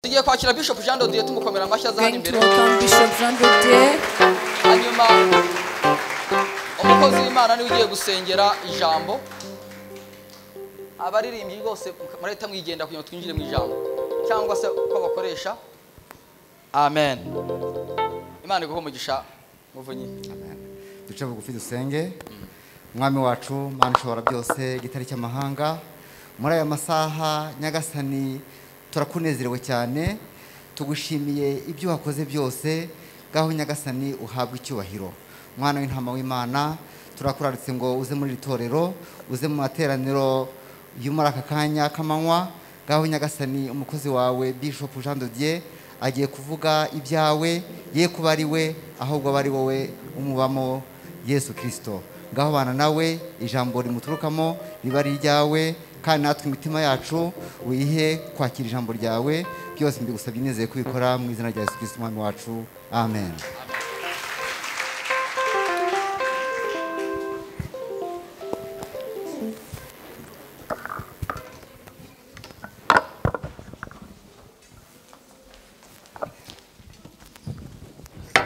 tugiye kwakira Bishop Jean de Dieu tumukomera amashyi aza hano imbere. Bishop Jean de Dieu. Hanyuma umukozi w'Imana niwe ugiye gusengera ijambo. Abaririmbyi bose murahita mwigenda kugira ngo twinjire mu ijambo cyangwa se uko bakoresha. Amen. Imana iguhe umugisha muvunyi. Amen. Duce bugufi dusenge. Mwami wacu Mana ushobora byose gitari cy'amahanga, muri aya masaha Nyagasani turakunezerewe cyane, tugushimiye ibyo wakoze byose, gaho Nyagasani uhabwa icyubahiro. Mwana w'intama w'Imana, turakuraritse ngo uze muri itorero, uze mu materaniro y'umara aka kanya kamanywa, gaho Nyagasani umukozi wawe Bishop Jean de Dieu agiye kuvuga ibyawe, ye kuba ari we ahubwo bari wowe umubamo Yesu Kristo. Ngaho bana nawe ijambo rimuturukamo riba ari ryawe, kandi natwe imitima yacu uyihe kwakira ijambo ryawe. Byose mbigusabye nizeye kubikora mu izina rya Yesu Kristo umwami wacu. Amen.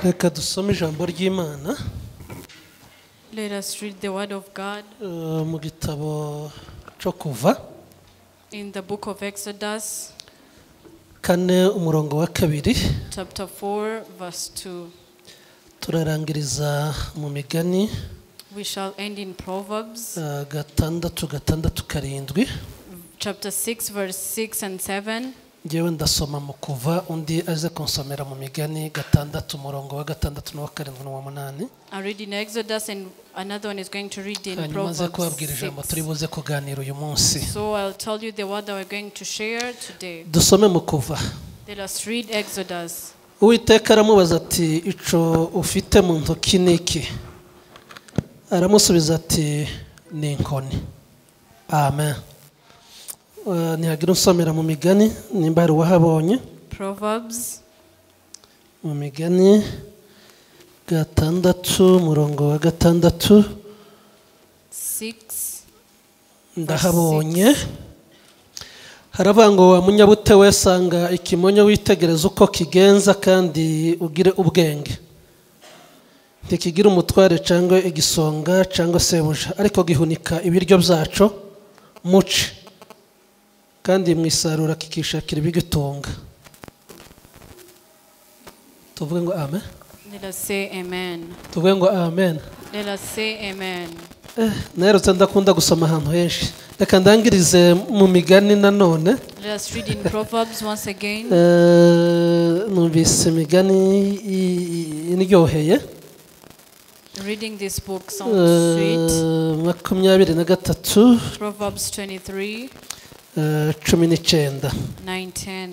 Reka dusome ijambo ry'Imana. Let us read the word of God mu gitabo cyo kuva in the book of Exodus, 4:2. chapter 4 verse 2. Turarangiriza mu migani. We shall end in Proverbs 6:7. chapter 6 verse 6 and 7. Ngewe ndasoma mu kuva, undi aze konsomera mu migani 6:6-7-8. I read in Exodus and another one is going to read in Hanyuma nze kubabwira Proverbs ijambo 6. turi buze kuganira uyu munsi. So I'll tell you the word that we're going to share today. Dusome mu kuva. Let us read Exodus. Uwiteka aramubaza ati, ico ufite mu ntoki niki? Aramusubiza ati, ni inkoni. Amen. Nihagira unsomera mu migani nimba hari uwahabonye. Proverbs mu migani 6:6. 6. Ndahabonye. Haravuga ngo wa munyabute we sanga ikimonyo witegereza uko kigenza kandi ugire ubwenge. Ntikigira umutware cyangwa igisonga cyangwa sebuja, ariko gihunika ibiryo byaco muci, kandi mwisarura kikishakira ibigitunga. Tuvuge ngo amen. Let us say amen. Tuvuge ngo amen. Let us say amen. Nerutse ndakunda gusoma ahantu henshi. Reka ndangirize mu migani nanone. Let us read in Proverbs once again. Numvise imigani indyoheye. Reading this book sounds sweet. 23. Proverbs 23. 19. 9-10.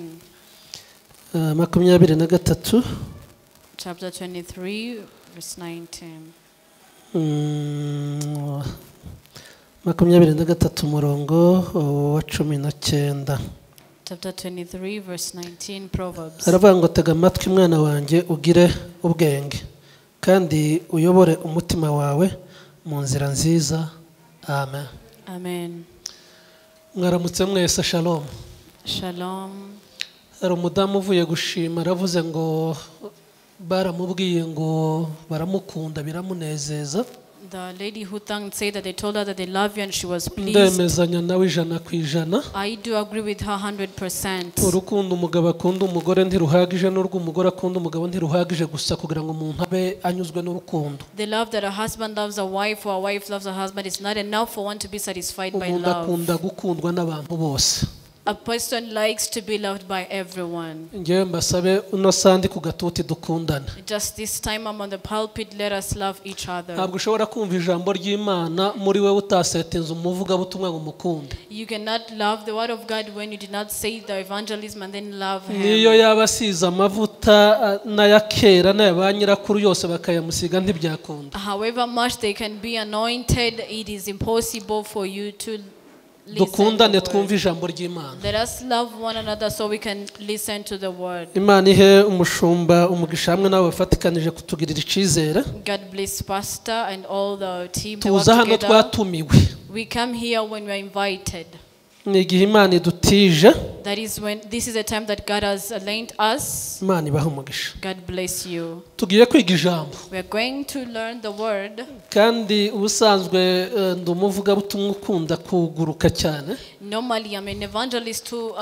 23. Chapter 23 verse 9-10. 23 umurongo wa 19. Chapter 23 verse 19. Proverbs. Haravuga ngo tega amatwi mwana wanjye ugire ubwenge, kandi uyobore umutima wawe mu nzira nziza. Amen. Amen. Mwaramutse mwese. Shalom. Shalom. Hari umudamu uvuye gushima aravuze ngo baramubwiye ngo baramukunda biramunezeza. The lady who thanked said that they told her that they love you and she was pleased. Ndemezanya nawe 100%. I do agree with her 100%. Urukundo umugabo akunda umugore ntiruhagije, n'urw'umugore akunda umugabo ntiruhagije gusa kugira ngo umuntu abe anyuzwe n'urukundo. The love that a husband loves a wife or a wife loves a husband is not enough for one to be satisfied by Umuntu love. akunda gukundwa n'abantu bose. A person likes to be loved by everyone. Ngewe mbasabe uno sandi ku gatuti dukundana. Just this time I'm on the pulpit, let us love each other. Ntabwo ushobora kumva ijambo ry'Imana muri wewe utasetenza umuvuga butumwa ngo mukunde. You cannot love the word of God when you did not say the evangelism and then love him. Niyo yabasiza amavuta n'ayakera n'abanyirakuru yose bakayamusiga ntibyakunda. However much they can be anointed, it is impossible for you to dukundane twumva ijambo ry'Imana. Let us love one another so we can listen to the word. Imana ihe umushumba umugisha hamwe nawe bafatikanije kutugirira icizere. God bless pastor and all the team. Tuza hano twatumiwe. We come here when we are invited. ni igihe Imana idutije. That is when this is a time that God has lent us. Imana ibahe umugisha. God bless you. Tugiye kwiga ijambo. We are going to learn the word. Kandi ubusanzwe ndi umuvugabutumwa ukunda kuguruka cyane. Normally I'm an evangelist who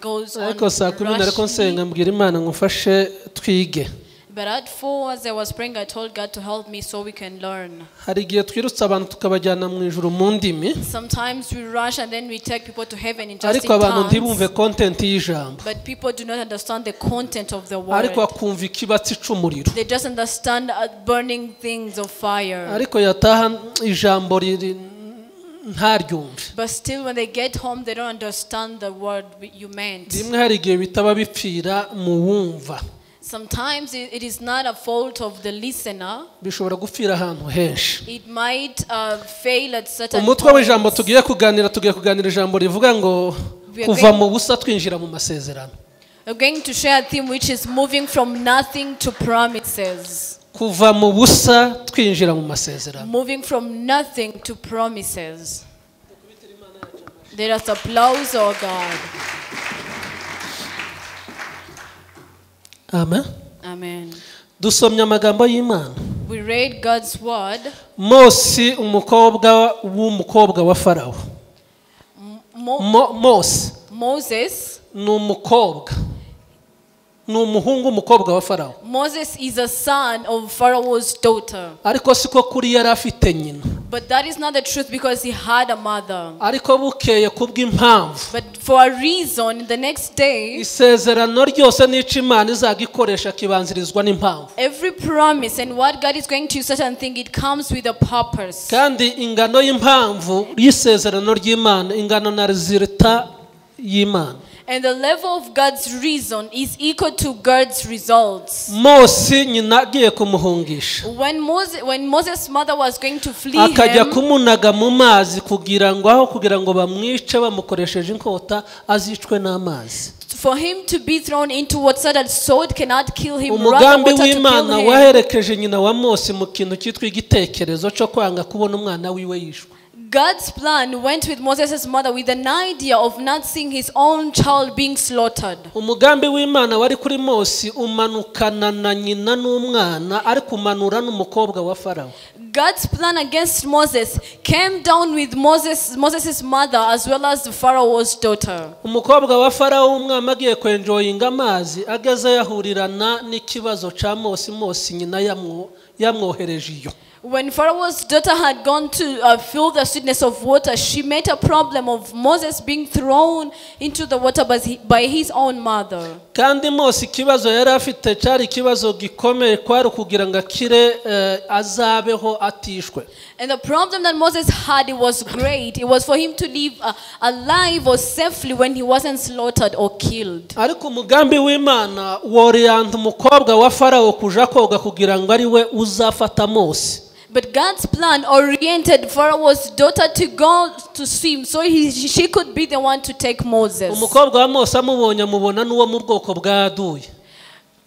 goes on. Ariko saa 10 ariko nsenga mbwira Imana ngufashe twige. But at 4 as I was praying, I told God to help me so we can learn. Hari igihe twirutsa abantu tukabajyana mu ijuru mu ndimi. Sometimes we rush and then we take people to heaven in just in Ariko abantu ntibumve tongues. content y'ijambo. But people do not understand the content of the Ariko word. akumva ikibatsi c'umuriro. They just understand burning things of fire. Ariko yataha ijambo riri ntaryumve. But still when they get home they don't understand the word you meant. Rimwe hari igihe bitaba bipfira mu wumva. Sometimes it is not a fault of the listener. Bishobora gupfira ahantu henshi. It might fail at certain Umutwe w'ijambo points. tugiye kuganira ijambo rivuga ngo kuva mu busa twinjira mu masezerano. We're going to share a theme which is moving from nothing to promises. Kuva mu busa twinjira mu masezerano. Moving from nothing to promises. Let us applause our God. Amen. Amen. Dusomye amagambo y'Imana. We read God's word. Mose umukobwa wa Farawo. Moses. Ni umukobwa. Ni umuhungu umukobwa wa Farawo. Moses is a son of Pharaoh's daughter. Ariko siko kuri yari afite nyina. But that is not the truth because he had a mother. Ariko bukeye kubw'impamvu. But for a reason, the next day, Isezerano ryose n'ico Imana izagikoresha kibanzirizwa n'impamvu. every promise and what God is going to use certain thing, it comes with a purpose. Kandi ingano y'impamvu y'isezerano ry'Imana ingano na resulta y'Imana. And the level of God's reason is equal to God's results. Mose nyina agiye kumuhungisha. When Moses' mother was going to flee Akajya him, kumunaga mu mazi kugira ngo bamwice bamukoresheje inkota azicwe n'amazi. for him to be thrown into water so that sword cannot kill him, rather Umugambi water to w'Imana kill him. waherekeje nyina wa Mose mu kintu cyitwa igitekerezo cyo kwanga kubona umwana wiwe yishwe. God's plan went with Moses' mother with an idea of not seeing his own child being slaughtered. Umugambi w'Imana wari kuri Mose umanukana na nyina n'umwana ariko umanura n'umukobwa wa Farawo. God's plan against Moses came down with Moses' mother as well as the Pharaoh's daughter. Umukobwa wa Farawo umwami agiye kwenjoyinga amazi ageze yahurirana n'ikibazo ca Mose nyina yamwohereje iyo. When Pharaoh's daughter had gone to feel the sweetness of water, she met a problem of Moses being thrown into the water by his own mother. Kandi Mose ikibazo yari afite cyari ikibazo gikomeye kwari kugira ngo akire azabeho atishwe. And the problem that Moses had, it was great. It was for him to live alive or safely when he wasn't slaughtered or killed. Ariko umugambi w'Imana woriyanta umukobwa wa Farawo kuja koga kugira ngo ari we uzafata Mose. But God's plan oriented Pharaoh's daughter to go to swim so she could be the one to take Moses. Umukobwa wa Mose amubona n'uwo mu bwoko bwa Duyi.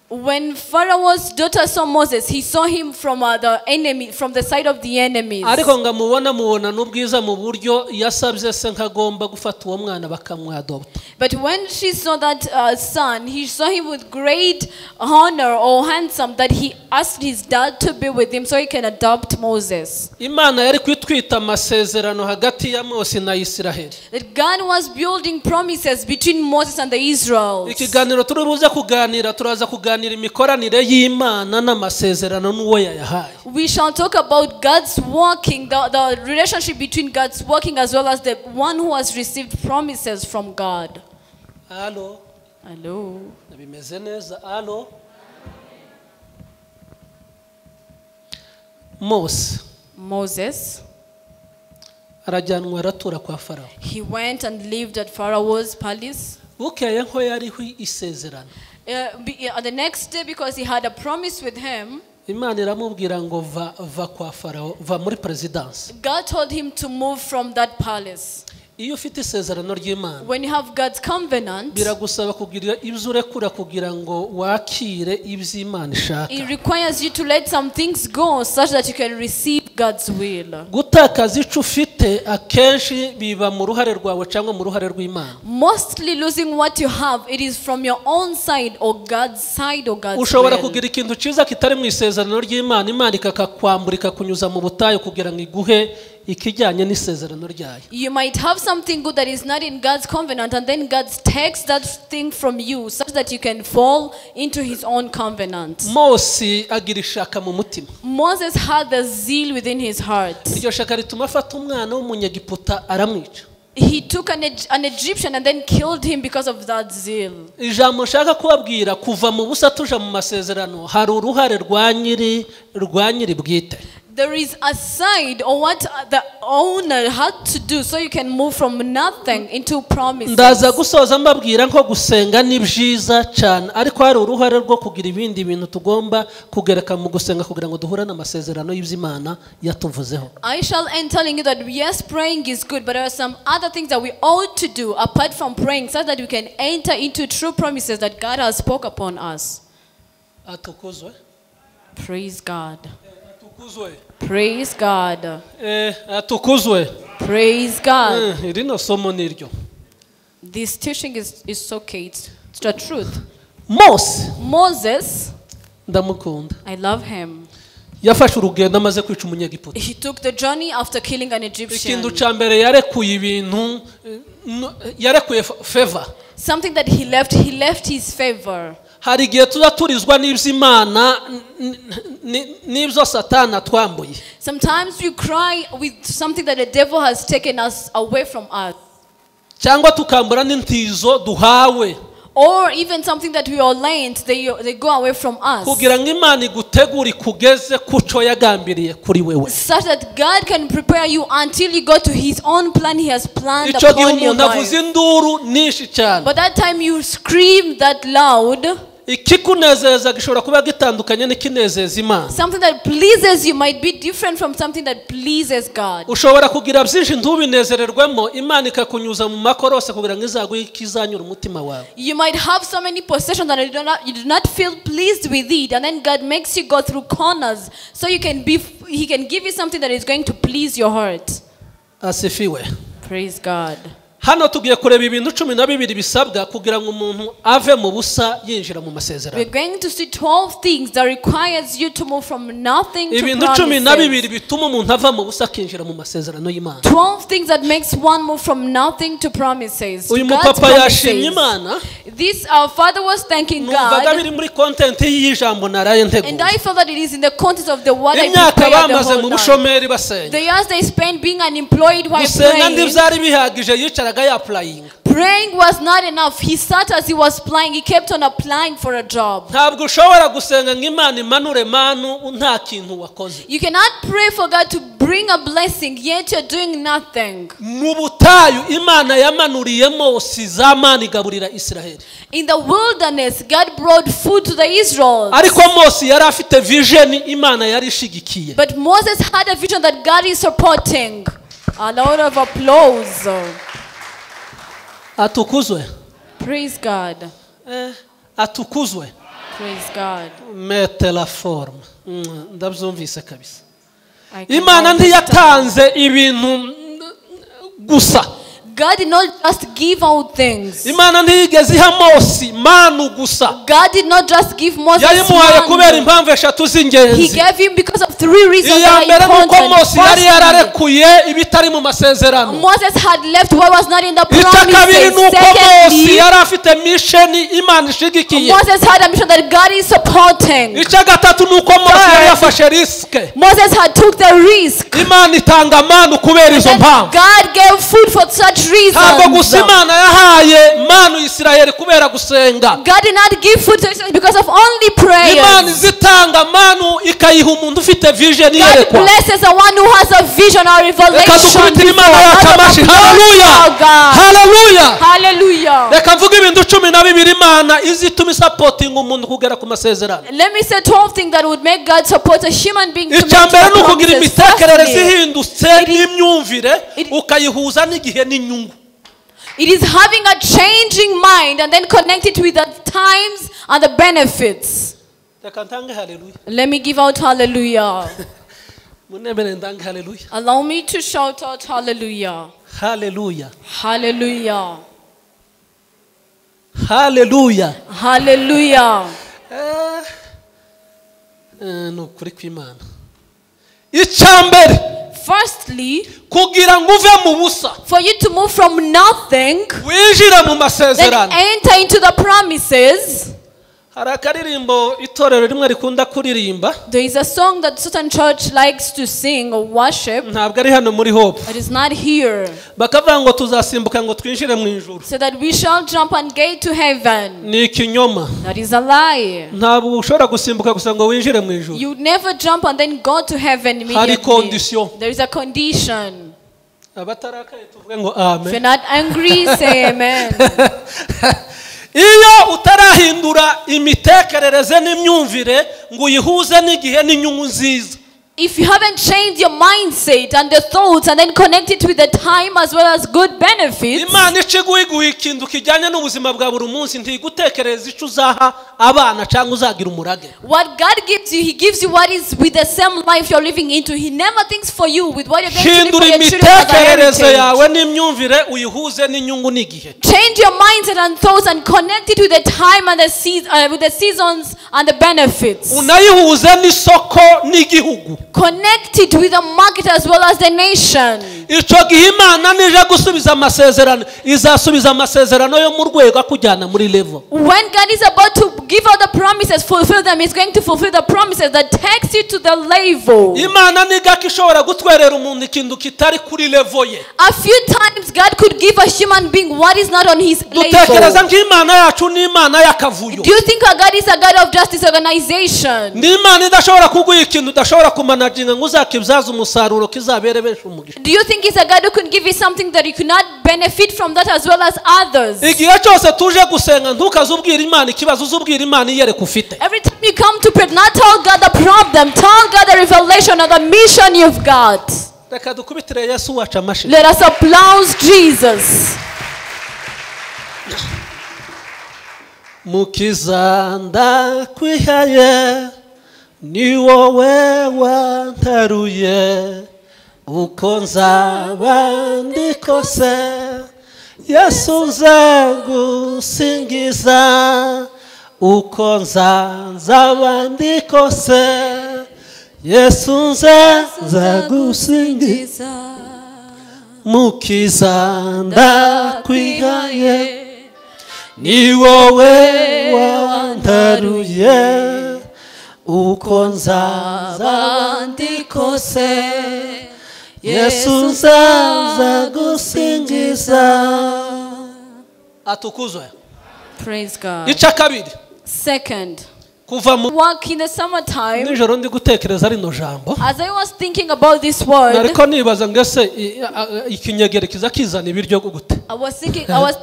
When Pharaoh's daughter saw Moses, he saw him from the side of the enemies. Ariko ngamubona n'ubwiza mu buryo yasabye se nkagomba gufata uwo mwana bakamwadopta. But when she saw that son, he saw him with great honor or handsome that he asked his dad to be with him so he can adopt Moses. Imana yari kwitwita amasezerano hagati ya Mose na Isiraheli. That God was building promises between Moses and the Israelites. Ikiganiro turibuze kuganira turaza kuganira imikoranire y'Imana n'amasezerano n'uwo yayahaye. We shall talk about God's working, the relationship between God's working as well as the one who has received promises from God. Hello. Hello. Nabimeze neza. Hello. Moses arajyanwa aratura kwa Farawo. He went and lived at Pharaoh's palace. Bukeye nko yariho isezerano. The next day, because he had a promise with him, Imana iramubwira ngo va kwa Farawo, va muri presidence. God told him to move from that palace. Iyo ufite isezerano ry'Imana, when you have God's covenant, biragusaba kugira ibyo urekura kugira ngo wakire iby'Imana ishaka. It requires you to let some things go such that you can receive God's will. gutakaza icyo ufite akenshi biba mu ruhare rwawe cyangwa mu ruhare rw'Imana. Mostly losing what you have, it is from your own side or God's side or God's Ushobora will. kugira ikintu cyiza kitari mu isezerano ry'Imana, Imana ikakakwamburika kunyuza mu butayu kugira ngo iguhe ikijyanye n'isezerano ryayo. You might have something good that is not in God's covenant, and then God takes that thing from you such that you can fall into his own covenant. Mose agira ishaka mu mutima. Moses had the zeal within his heart. Iryo shaka rituma afata umwana w'umunyegiputa aramwica. He took an Egyptian and then killed him because of that zeal. Ijambo nshaka kubabwira, kuva mu busa tuja mu masezerano hari uruhare rwa nyiri bwite. There is a side or what the owner had to do so you can move from nothing into promises. Ndaza gusoza mbabwira nko gusenga ni byiza cyane, ariko hari uruhare rwo kugira ibindi bintu tugomba kugereka mu gusenga kugira ngo duhure n'amasezerano y'Imana yatuvuzeho. I shall end telling you that yes, praying is good, but there are some other things that we ought to do apart from praying so that we can enter into true promises that God has spoke upon us. Atukuzwe. Praise God. Atukuzwe. Praise God. Atukuzwe. Praise God. Irino somo niryo. This teaching is so key. It's the truth. Moses, ndamukunda. I love him. Yafashe urugendo amaze kwica umunyegiputa. He took the journey after killing an Egyptian. Ikintu cya mbere yarekuye ibintu, yarekuye favor. Something that he left his favor. Hari igihe tuza turizwa n'iby'Imana n'ibyo Satani atwambuye. Sometimes we cry with something that the devil has taken us away from us. Cyangwa tukambura n'intizo duhawe. Or even something that we are lent, they go away from us. Kugira ngo Imana igutegure ikugeze kuco yagambiriye kuri wewe. Such that God can prepare you until you go to his own plan he has planned Ico gihe upon your umuntu avuze life. induru nishi cyane. But that time you scream that loud. Ikikunezeza gishobora kuba gitandukanye n'ikinezeza Imana. Something that pleases you might be different from something that pleases God. Ushobora kugira byinshi ntubinezererwemo, Imana ikakunyuza mu makorose kugira ngo izaguhe ikizanyura umutima wawe. You might have so many possessions that you do not feel pleased with it, and then God makes you go through corners so he can give you something that is going to please your heart. Asifiwe. Praise God. Hano tugiye kureba ibintu 12 bisabwa kugira ngo umuntu ave mu busa yinjira mu masezerano. We're going to see 12 things that requires you to move from nothing to Ibintu promises. 12 bituma umuntu ava mu busa akinjira mu masezerano y'Imana. 12 things that makes one move from nothing to promises. Uyu God's mupapa yashimye promises. Imana. This our father was thanking Numvaga God. biri muri content y'ijambo naraye And nteguye. I felt that it is in the context of the word I Imyaka prepared the bamaze whole mu night. bushomeri basenga. The years they spent being unemployed while Gusenga praying. ndivyari bihagije yicaraga yaplaying. Praying was not enough. He sat as he was applying. He kept on applying for a job. Ntabwo ushobora gusenga ngo Imana imanure manu nta kintu wakoze. You cannot pray for God to bring a blessing, yet you're doing nothing. Mu butayu Imana yamanuriye Mose zamana igaburira Israeli. In the wilderness, God brought food to the Israelites. Ariko Mose yari afite vision Imana yari ishigikiye. But Moses had a vision that God is supporting. A lot of applause. Atukuzwe. Praise God. Atukuzwe. Praise God. Mete la forme. Ndabyumvise kabisa. I can Imana understand. ntiyatanze ibintu gusa. God did not just give out things. Imana ntiyigeze iha Mose manu gusa. God did not just give Moses Yayimuhaye kubera man. impamvu eshatu He z'ingenzi. gave him because of 3 reasons Iya that mbere are nuko Mose yari important. yararekuye ibitari mu masezerano. Moses had left what was not in the Icya kabiri promises. nuko Mose Secondly, yari afite mission Imana ishigikiye. Moses had a mission that God is supporting. Icya gatatu nuko Mose yari yafashe risk. Moses had took the risk. Imana itanga manu kubera izo And mpamvu. God gave food for such Ntabwo reasons. gusa Imana yahaye manu Israeli kubera gusenga. God did not give food to Israel because of only Imana prayers. izitanga manu ikayiha umuntu ufite vision God yerekwa. blesses the one who has a vision or Reka revelation. dukubitire Imana yacu amashi. Hallelujah. Hallelujah. Hallelujah. Reka mvuge ibintu 12 Imana izituma supporting umuntu kugera ku masezerano. Let me say 12 things that would make God support a human being to make Icya mbere the ni ukugira promises. imitekerereze Firstly, ihindutse n'imyumvire it- ukayihuza n'igihe n'inyungu. it is having a changing mind and then connect it with the times and the benefits. Reka ntange haleluya. Let me give out hallelujah. munebere ndange haleluya. Allow me to shout out hallelujah. Haleluya. Hallelujah. Haleluya. Hallelujah. Ni ukuri kw'Imana. Icyambere, Firstly, kugira ngo uve mu busa for you to move from nothing, winjira mu then masezerano. enter into the promises. Hari akaririmbo itorero rimwe rikunda kuririmba, There is a song that certain church likes to sing or worship. ntabwo ari hano muri Hope. It is not here. Bakavuga ngo tuzasimbuka ngo twinjire mu ijuru. So that we shall jump and get to heaven. Ni ikinyoma. That is a lie. Ntabwo ushobora gusimbuka gusa ngo winjire mu ijuru. You never jump and then go to heaven Hari immediately. condition. There is a condition. Abatarakaye tuvuge ngo If you're amen. not angry, say amen. Iyo utarahindura imitekerereze n'imyumvire ngo uyihuze n'igihe n'inyungu nziza, If you haven't changed your mindset and the thoughts and then connect it with the time as well as good benefits, Imana iguha ikintu kijyanye n'ubuzima bwa buri munsi, ntigutekereza icyo uzaha abana cyangwa uzagira umurage. what God gives you, He gives you what is with the same life you're living into. He never thinks for you with what you're going to live for Hindura your children as a imitekerereze heritage. yawe n'imyumvire uyihuze n'inyungu n'igihe. Change your mindset and thoughts and connect it with the time and with the seasons and the benefits. Unayihuze n'isoko n'igihugu. Connect it with the market as well as the nation. Icyo gihe Imana nije gusubiza amasezerano, izasubiza amasezerano yo mu rwego akujyana muri level. When God is about to give out the promises, fulfill them, He's going to fulfill the promises that takes you to the level. Imana niga ishobora gutwerera umuntu ikintu kitari kuri level ye. A few times God could give a human being what is not on his Dutekereza level. nk'Imana yacu ni Imana y'akavuyo. Do you think our God is a God of justice organization? Ni Imana idashobora kuguha ikintu udashobora kumanaginga ngo uzakibyaze umusaruro kizabere benshi umugisha. Do you think He's a God who can give you something that you cannot benefit from that as well as others? Igihe cyose tuje gusenga ntukazubwira Imana ikibazo, uzubwira Imana iyereka ufite. Every time you come to pray, not tell God the problem, tell God the revelation of the mission you've got. Reka dukubitire Yesu wacu amashi. Let us applause Jesus. Mukiza ndakwihaye, ni wowe wantaruye, uko nzaba ndi kose, Yesu nzagusingiza, uko nzaba ndi kose, Yesu nzagusingiza. Mukiza ndakwihaye, ni wowe wantaruye, uko nzaba ndi kose, Yesu nzagusingiza. Atukuzwe. Praise God. Icya kabiri, Second, kuva mu work in the summertime. nijoro ndi gutekereza rino jambo, As I was thinking about this word, ariko nibaza ngese ikinyegere kiza kizana ibiryo gute. I was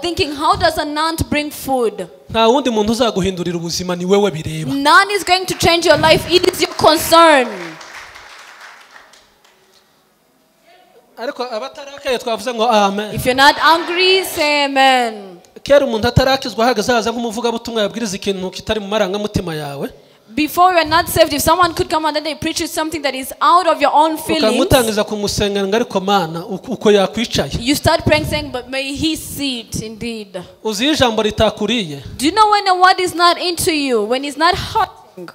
thinking, how does an ant bring food? Nta wundi muntu uzaguhindurira ubuzima, ni wewe bireba. None is going to change your life. It is your concern. Ariko abatarakaye twavuze ngo amen. If you're not angry, say amen. Kera umuntu atarakizwa ahagaze haza nk'umuvugabutumwa yabwiriza ikintu kitari mu marangamutima yawe, Before you are not saved, if someone could come and then they preach you something that is out of your own feelings, ukamutangiza kumusengera ngo ariko Mana uko yakwicaye. you start praying saying, but may he sit indeed. Uzi ijambo ritakuriye, Do you know when a word is not into you, when it's not hurting,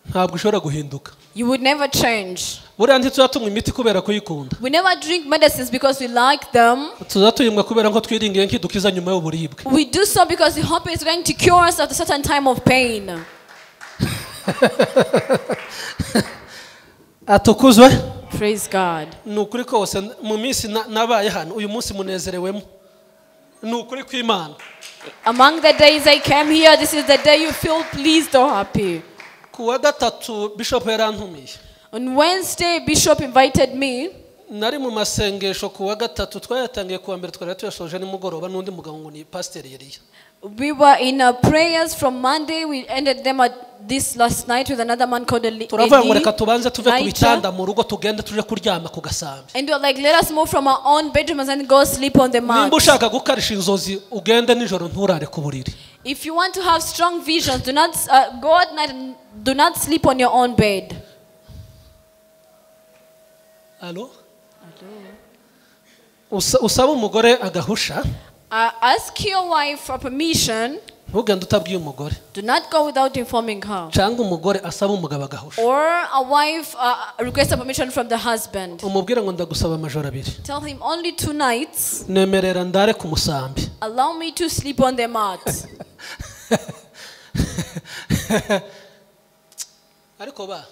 ntabwo ushobora guhinduka. you would never change. Buriya ntituzatumwa imiti kubera kuyikunda, We never drink medicines because we like them. tuzatuyimwa kubera ko twiringiye nk'idukiza nyuma y'uburibwe. We do so because we hope it's going to cure us at a certain time of pain. Atukuzwe. Praise God. Ni ukuri kose mu minsi nabaye hano uyu munsi munezerewemo, ni ukuri kw'Imana. Among the days I came here, this is the day you feel pleased or happy. Ku wa gatatu Bishop yarantumiye, On Wednesday, Bishop invited me. nari mu masengesho ku wa gatatu, twayatangiye kuwa mbere twari tuyashoje nimugoroba n'undi mugabo ngo ni Pastor Eliya. We were in our prayers from Monday. We ended them at this last night with another man called Turavuga ngo reka tubanze tuve ku Elijah. bitanda mu rugo tugende tuje kuryama ku gasambi. And we were like, let us move from our own bedrooms and go sleep on the mat. Nimba ushaka gukarisha inzozi ugende nijoro nturare ku buriri. If you want to have strong visions, do not go at night and do not sleep on your own bed. Alo? Usaba umugore agahusha. Ask your wife for permission. Ntugende utabwiye umugore. Do not go without informing her. Cyangwa umugore asaba umugabo agahusha. Or a wife requests a permission from the husband. Umubwire ngo ndagusaba amajoro 2. Tell him only 2 nights. Nemerera ndare ku musambi. Allow me to sleep on the mat. Ariko ba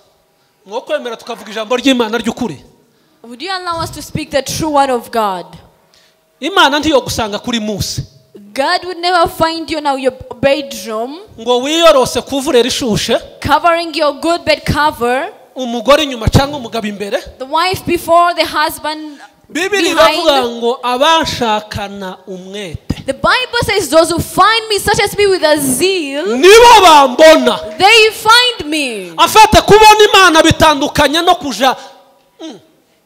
mwokwemera tukavuga ijambo ry'Imana ry'ukuri. Would you allow us to speak the true word of God? Imana ntiyo gusanga kuri Musa. God would never find you in your bedroom Ngo wiyorose kuvurera ishushe. covering your good bed cover, Umugore inyuma cyangwa umugabo imbere. the wife before, the husband Bibiri iravuga behind. ngo abanshakana umwete. The Bible says those who find me such as me with a zeal, Nibo bambona. they find me. Afata kubona Imana bitandukanye no kuja.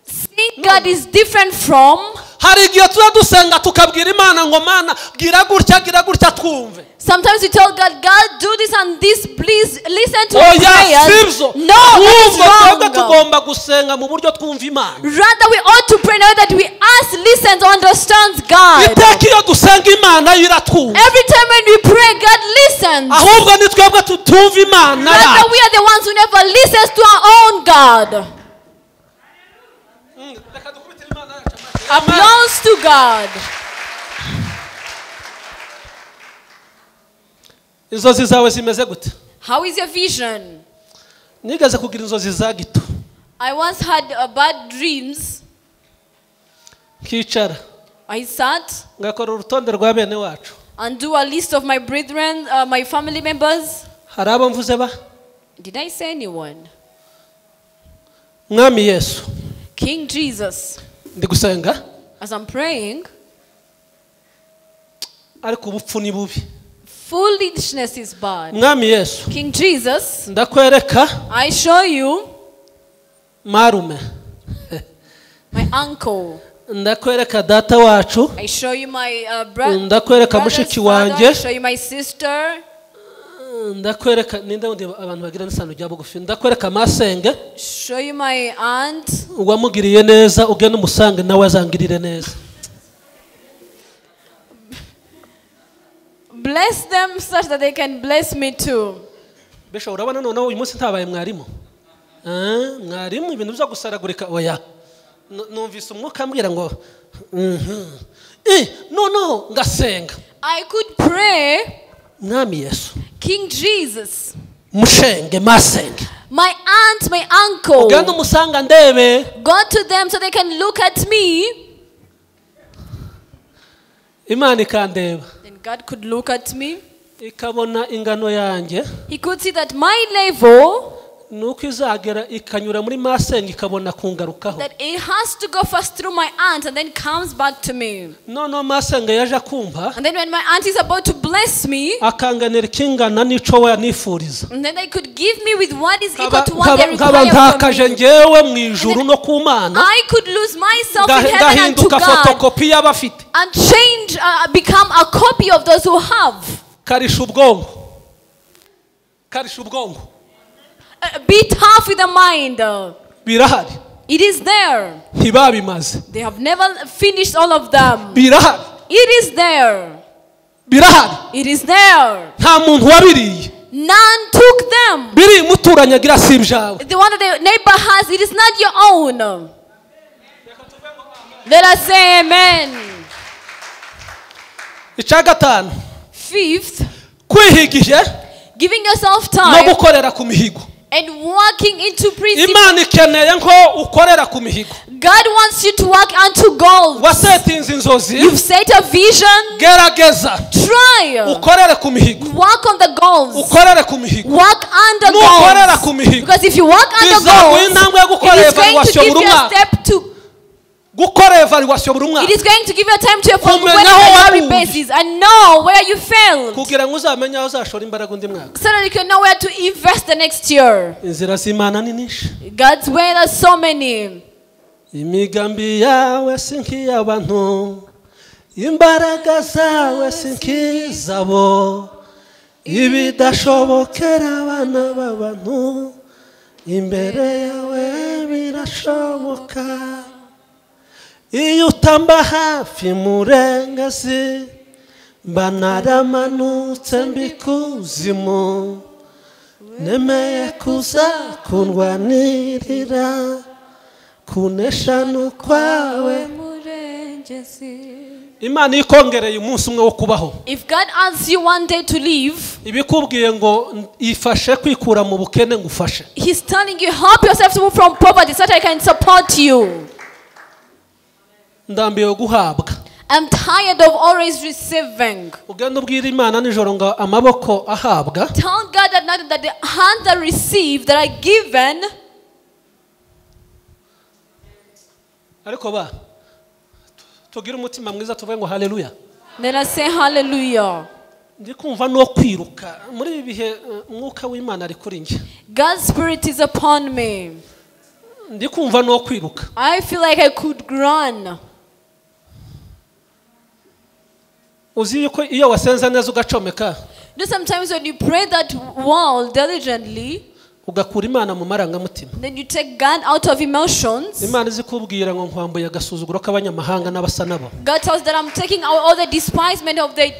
Seeing God is different from. Hari igihe tuba dusenga tukabwira Imana ngo Mana gira gutya twumve. Sometimes we tell God, God, do this and this, please listen to Oh our yeah, prayers. sibyo. No, that is Twebwe wrong. tugomba gusenga mu buryo twumva Imana. Rather, we ought to pray now that we ask, listens, understands God. Iteka iyo dusenga Imana iratwumva. Every time when we pray, God listens. Ahubwo ni twebwe tutumva Imana Rather, yacu. we are the ones who never listens to our own God. Applause to God. Inzozi zawe zimeze gute? How is your vision? Nigeze kugira inzozi za gito. I once had bad dreams. Kicara I sat ngakora urutonde rwa bene wacu. and do a list of my brethren, my family members. Hari abo mvuze ba? Did I say anyone? Mwami Yesu. King Jesus. Ndi gusenga As I'm praying, ariko ubupfu ni bubi. foolishness is bad. Mwami Yesu. King Jesus, Ndakwereka I show you marume. my uncle. Ndakwereka data wacu. I show you my brother. Ndakwereka mushiki I wanjye. show you my sister. Ndakwereka ninde wundi abantu bagira n'isano rya bugufi. Ndakwereka masenge. Show you my aunt. Uwamugiriye neza ugende umusange nawe azangirire neza. Bless them such that they can bless me too. Besha urabona noneho uyu munsi ntabaye mwarimu. Mwarimu ibintu byo gusaragurika oya. Numvise umwuka ambwira ngo no ngasenga. I could pray. Mwami Yesu. King Jesus. Mushenge masenge. My aunt, my uncle. Ugende umusanga ndebe. Go to them so they can look at me. Imana ikandeba. Then God could look at me. Ikabona ingano yanjye. He could see that my level, Nuko izagera ikanyura muri masenge ikabona kungarukaho. that it has to go first through my aunt and then comes back to me. No masenge yaje kumpa. And then when my aunt is about to bless me, Akanganira kingana nico we yanifuriza. and then they could give me with what is equal to what they Nkaba require ntakaje from me. ngewe mu ijuru no ku Mana. I could lose myself in heaven and to Ndahinduka God fotokopi y'abafite. and change, become a copy of those who have. Karisha ubwongo. Karisha ubwongo. Be tough with the mind. Birahari. It is there. Ntibabimaze. They have never finished all of them. Birahari. It is there. Birahari. It is there. Nta muntu wabiriye. None took them. Biri muturanya gira si ibyawe. The one that the neighbor has, it is not your own. Let us say amen. Icya gatanu. Fifth, Kwihigije giving yourself no time gukorera ku mihigo. and walking into principle. Imana ikeneye ko ukorera ku mihigo. God wants you to walk unto goals. Wasetinze inzozi. You've set a vision. Gerageza. Try. Ukorere ku mihigo. Walk on the goals. Ukorere ku mihigo. Walk under Nukorera ku goals. mihigo. Because if you walk under Bizaguha goals, intambwe yo gukora it is going to evaluation give buri you a mwaka. step to. Gukora evaluation buri It mwaka. is going to give you a time to evaluate Kumenya aho on a daily waguye. basis and know where you failed, Kugira ngo uzamenye aho uzashora imbaraga undi mwaka. so that you can know where to invest the next year. Inzira z'Imana ni nyinshi. God's way, there's so many. Imigambi yawe si nk'iy'abantu, imbaraga zawe si nk'izabo, ibidashobokera abana b'abantu imbere yawe birashoboka iyo utamba hafi murengezi mba naramanutse mbikuzimu nemeye kuza kundwanirira kunesha nukwawe Imana ikongereye umunsi umwe wo kubaho. If God asks you one day to live, ibikubwiye ngo ifashe kwikura mu bukene ngufashe. He's telling you help yourself to move from poverty so that I can support you. Ndambiwe guhabwa. I'm tired of always receiving. Ugenda ubwira Imana nijoro ngo amaboko ahabwa. Tell God that the hands that receive, that are given. Ariko ba tugira umutima mwiza tuvuge ngo haleluya. Then I say hallelujah. Ndi kumva no kwiruka muri ibi bihe mwuka w'Imana ari kuri nje. God's spirit is upon me. Ndi kumva no kwiruka. I feel like I could run. Uzi yuko iyo wasenza neza ugacomeka. Sometimes when you pray that well diligently, ugakura Imana mu marangamutima. Then you take God out of emotions. Imana izikubwira ngo nkwambuye agasuzuguro k'abanyamahanga n'abasa nabo. God tells that I'm taking out all the despisement of the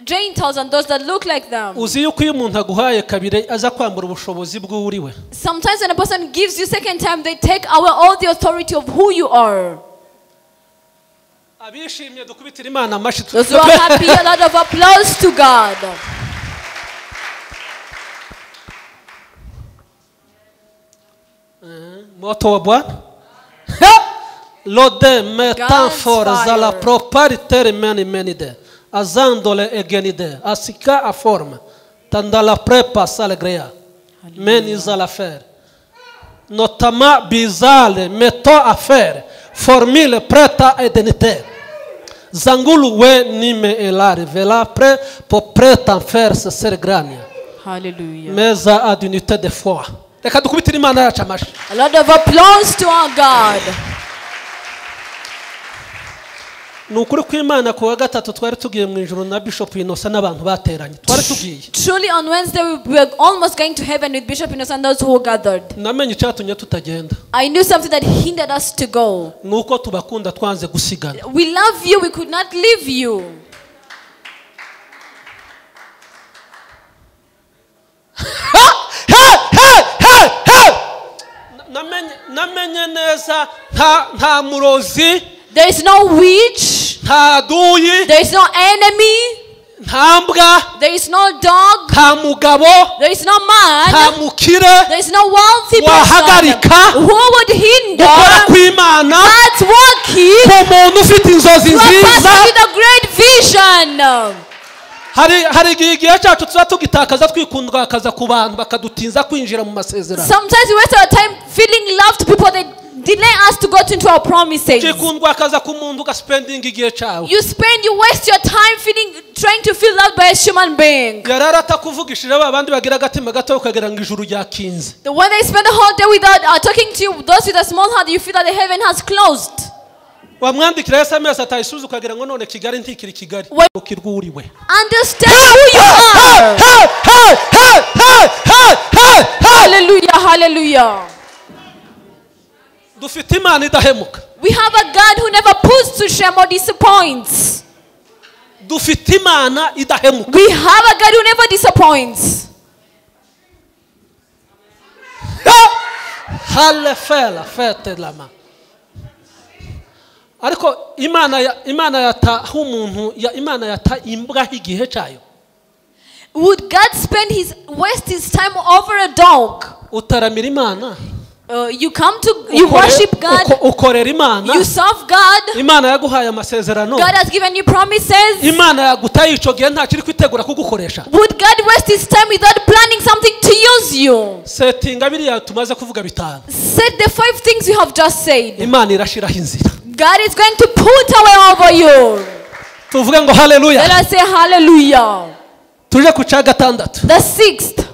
Gentiles and those that look like them. Uzi yuko iyo umuntu aguhaye kabire aza kwambura ubushobozi bw'uriwe. Sometimes when a person gives you second time, they take away all the authority of who you are. Abishimye dukubitira Imana amashi. Those who are happy, a lot of applause to God. Moto wa Bwana. Lode metanfora za la proprietary many de. Azandole egenide. Asika a forma. Tandala prepa salegrea. Meni za la faire. Notama bizale meto a faire. Formile preta edenite. Zangulu we nime elari. Vela pre po preta faire ser grania. Hallelujah. Meza ad unité de foi. A lot of applause to our God. Truly on Wednesday we were almost going to heaven with Bishop Innocent and those who gathered. I knew something that hindered us to go. We love you, we could not leave you. There is no witch. There is no enemy. There is no dog. There is no man. There is no wealthy person who would hinder God's working to a person with a great vision. Hari igihe cyacu tuza tugitakaza twikundwakaza ku bantu bakadutinza kwinjira mu masezerano. Sometimes we waste our time feeling loved to people, they delay us to go into our promises. Kwikundwakaza ku muntu ugaspending igihe cyawe. You waste your time trying to feel loved by a human being. Yarara atakuvugishije abandi bagira agatima gato ukagera ngo ijuru ryakinze. When they spend the whole day without talking to you, those with a small heart, you feel that the heaven has closed. Wamwandikira SMS atayisuza ukagira ngo none Kigali ntikiri Kigali ukirwuriwe. Understand who you are. Hallelujah, hallelujah. Dufite Imana idahemuka. We have a God who never puts to shame or disappoints. Dufite Imana idahemuka. We have a God who never disappoints. Halefela fete lama. Ariko Imana yata umuntu Imana yata imbwa igihe cyayo. Would God waste his time over a dog? Utaramira Imana. You worship God. Ukorera Imana. You serve God. Imana yaguhaye amasezerano. God has given you promises. Imana yagutaye ico gihe nta kiri kwitegura kugukoresha. Would God waste his time without planning something to use you? Setting abiriya tumaze kuvuga bitanu. Said the 5 things you have just said. Imana irashiraho inzira. God is going to put away over you. Tuvuge ngo hallelujah. Let us say hallelujah. Tuje ku cya gatandatu. The 6th.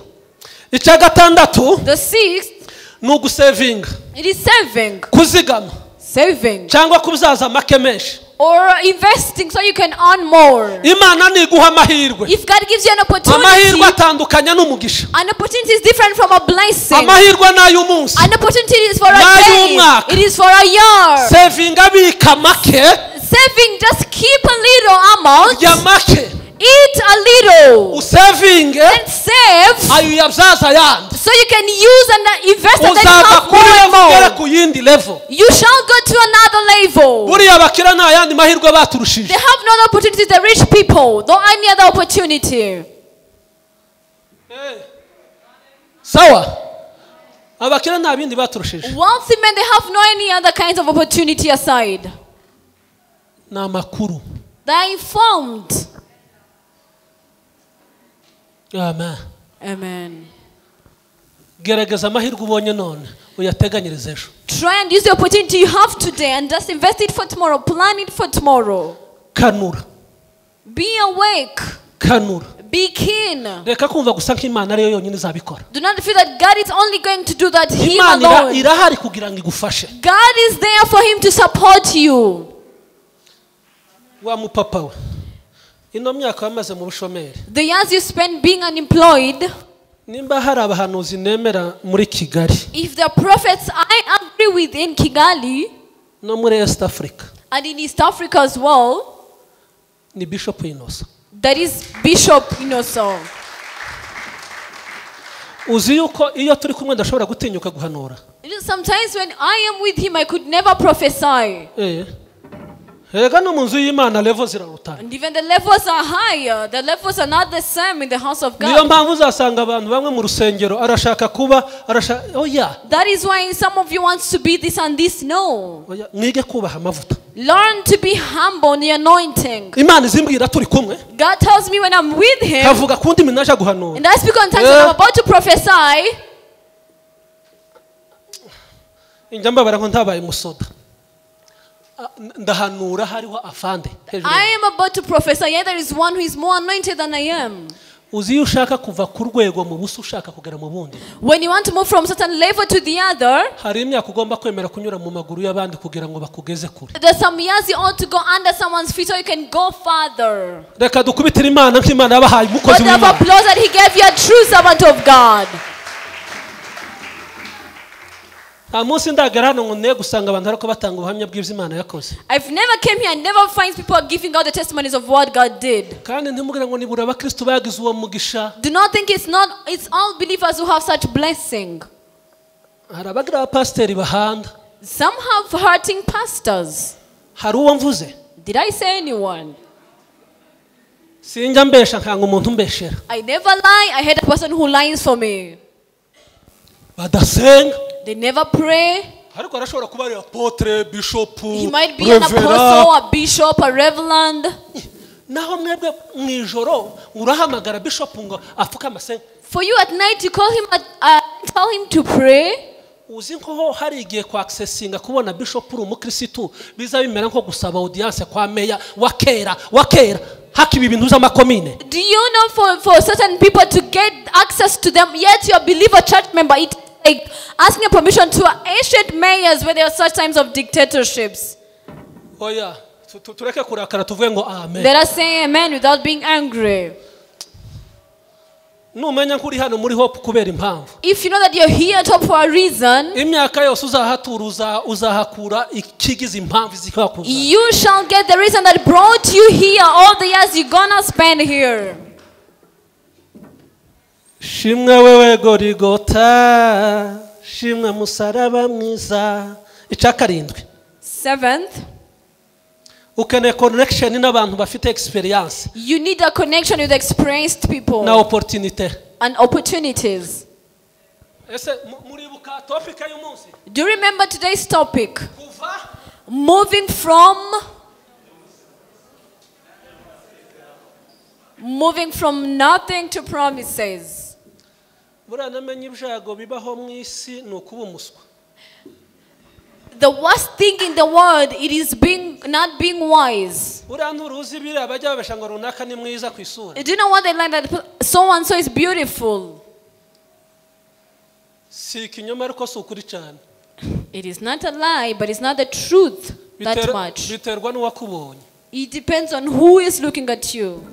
Icya gatandatu. The 6th. Nugu saving. It is saving. Kuzigama. Saving. Cyangwa kuzaza make menshi. or investing so you can earn more. Imana niguha amahirwe. If God gives you an opportunity, amahirwe atandukanye n'umugisha. An opportunity is different from a blessing. Amahirwe n'ay'umunsi. An opportunity is for a day. It is for a year. Saving abika make. Saving, just keep a little amount. Ya make. Eat a little. Usaving and save. Ayo yabyaza yandi. So you can use and invest and then have more and more. Ku yindi level. You shall go to another level. Buriya abakira nta yandi mahirwe baturushije. They have no opportunity. The rich people, no any other opportunity. Sawa. Abakira nta bindi baturushije. Wealthy men, they have no any other kinds of opportunity aside. Na makuru. They are informed. Amen. Amen. Gerageza amahirwe ubonye none uyateganyirize ejo. Try and use the opportunity you have today and just invest it for tomorrow. Plan it for tomorrow. Kanura. Be awake. Kanura. Be keen. Reka kumva gusa nk'Imana ariyo yonyine izabikora. Do not feel that God is only going to do that Him alone. Imana irahari kugira ngo igufashe. God is there for Him to support you. Wa mupapa we. Ino myaka wamaze mu bushomeri. The years you spend being unemployed. Nimba hari abahanuzi nemera muri Kigali. If the prophets I agree with in Kigali. No muri East Africa. And in East Africa as well. Ni Bishop Inosa. That is Bishop Inosa. Uzi yuko iyo turi kumwe ndashobora gutinyuka guhanura. Sometimes when I am with him I could never prophesy. And even the levels are higher. The levels are not the same in the house of God. That is why some of you want to be this and this. No. Learn to be humble in the anointing. God tells me when I'm with him, and I speak on tongues when I'm about to prophesy, I am about to prophesy, yet there is one who is more anointed than I am. When you want to move from certain level to the other, there's some years you ought to go under someone's feet so you can go farther. But have applause that he gave you a true servant of God. I've never came here and never find people giving out the testimonies of what God did. Do not think it's all believers who have such blessing. Some have hurting pastors. Did I say anyone? I never lie. I hate a person who lies for me. They never pray. He might be an apostle, a bishop, a reverend. For you at night, you call him, tell him to pray. Do you know for certain people to get access to them, yet you're a believer church member, it's like asking a permission to ancient mayors where there are such times of dictatorships. Oh yeah. Let us say amen without being angry. If you know that you're here at top for a reason, you shall get the reason that brought you here all the years you're gonna spend here. Shimwe wewe Gorigota, shimwe musaraba mwiza. Icakarindwi. 7th. Ukene connection n'abantu bafite experience. You need a connection with experienced people. Na opportunity. And opportunities. Do you remember today's topic? Moving from nothing to promises. The worst thing in the world, it is not being wise. Do you know what they like, that so and so is beautiful? It is not a lie, but it's not the truth. that much. biterwa n'uwakubonye. It depends on who is looking at you.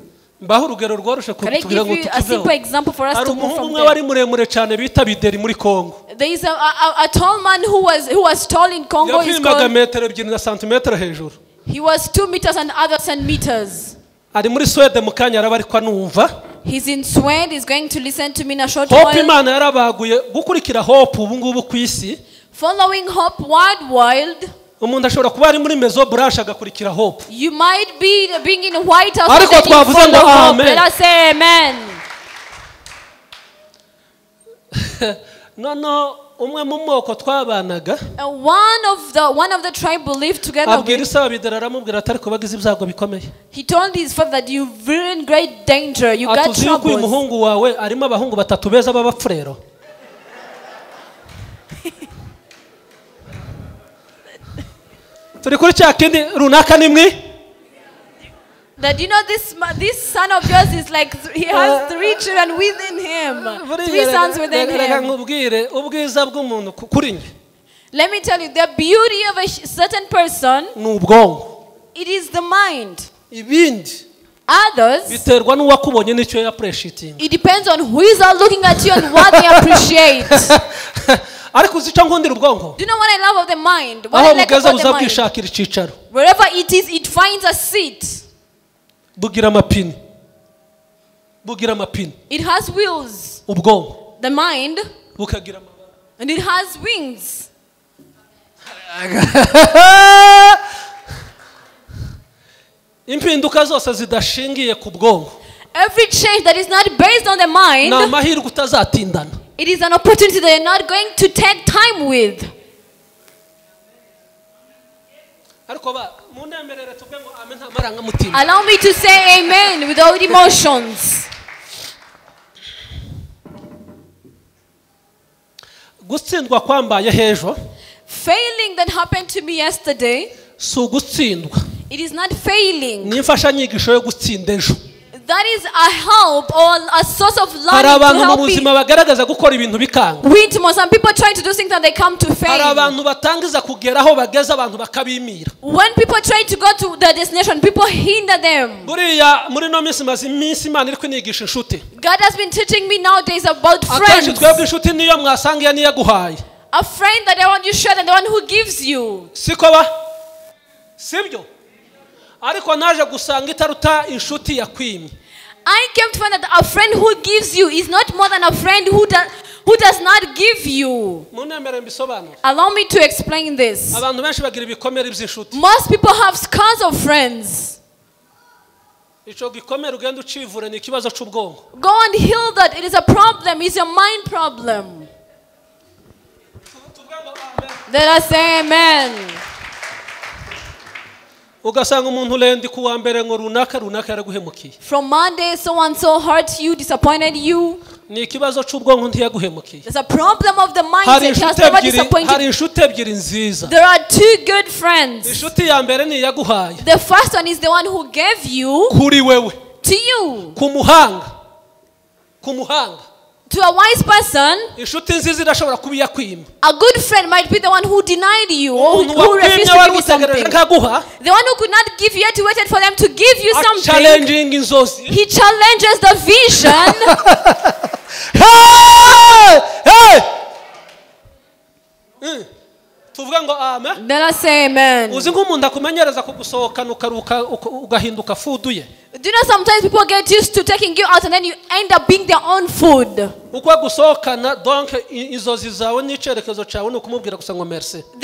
Mbaho urugero rworoshe Can I give you a simple example for us to move from there? Wari muremure cyane bita Bideri muri Kongo. There is a tall man who was tall in Congo. Metero 2 na santimetero hejuru. He was 2 meters and other centimeters. Ari muri Sweden mu kanya araba ariko anumva. He's in Sweden. He's going to listen to me in a short while. Hope Imana yarabaguye gukurikira Hope ubu ngubu ku isi. Following Hope worldwide. Umuntu ashobora kuba ari muri Mezo Branch agakurikira Hope. You might be being in White House. Ariko twavuze ngo amen. Let us say amen. No, umwe mu moko twabanaga. One of the tribe lived together. Abwira isaba Bideri aramubwira atari ko bagize ibyago bikomeye. He told his father that you're in great danger. You got troubles. Atuzi uyu muhungu wawe arimo abahungu batatu beza b'abafurero. Turi kuri cya kindi runaka nimwe. That you know this son of yours is like he has 3 children within him. 3 sons within him. Ubwiza bw'umuntu kuri nge. Let me tell you, the beauty of a certain person, it is the mind. Ibindi others, biterwa n'uwakubonye n'icyo yappreciating. It depends on who is looking at you and what they appreciate. Ariko uzi icyo nkundira ubwonko? Do you know what I love of the mind? What I like about the mind? Wherever it is, it finds a seat. Bugira amapine. Bugira amapine. It has wheels. Ubwonko. The mind. Bukagira amababa. And it has wings. Impinduka zose zidashingiye ku bwonko. Every change that is not based on the mind, na mahirwe utazatindana. It is an opportunity that you're not going to take time with. Allow me to say amen without emotions. Gutsindwa kwambaye hejo. Failing that happened to me yesterday. So gutsindwa. It is not failing. Nifasha nyigisho yo gutsinda ejo. That is a help or a source of learning to help me. Some people try to do things and they come to fail. When people try to go to the destination, people hinder them. God has been teaching me nowadays about friends. A friend that the one you share and the one who gives you. I came to find that a friend who gives you is not more than a friend who does not give you. Allow me to explain this. Most people have scars of friends. Go and heal that. It is a problem. It's a mind problem. Let us say amen. From Monday, so and so hurt you, disappointed you. There's a problem of the mindset. He has never disappointed. There are 2 good friends. The first one is the one who gave you to you. To a wise person, a good friend might be the one who denied you or who refused to give you something. The one who could not give you, yet waited for them to give you something. He challenges the vision. Let us say amen. Do you know sometimes people get used to taking you out and then you end up being their own food? The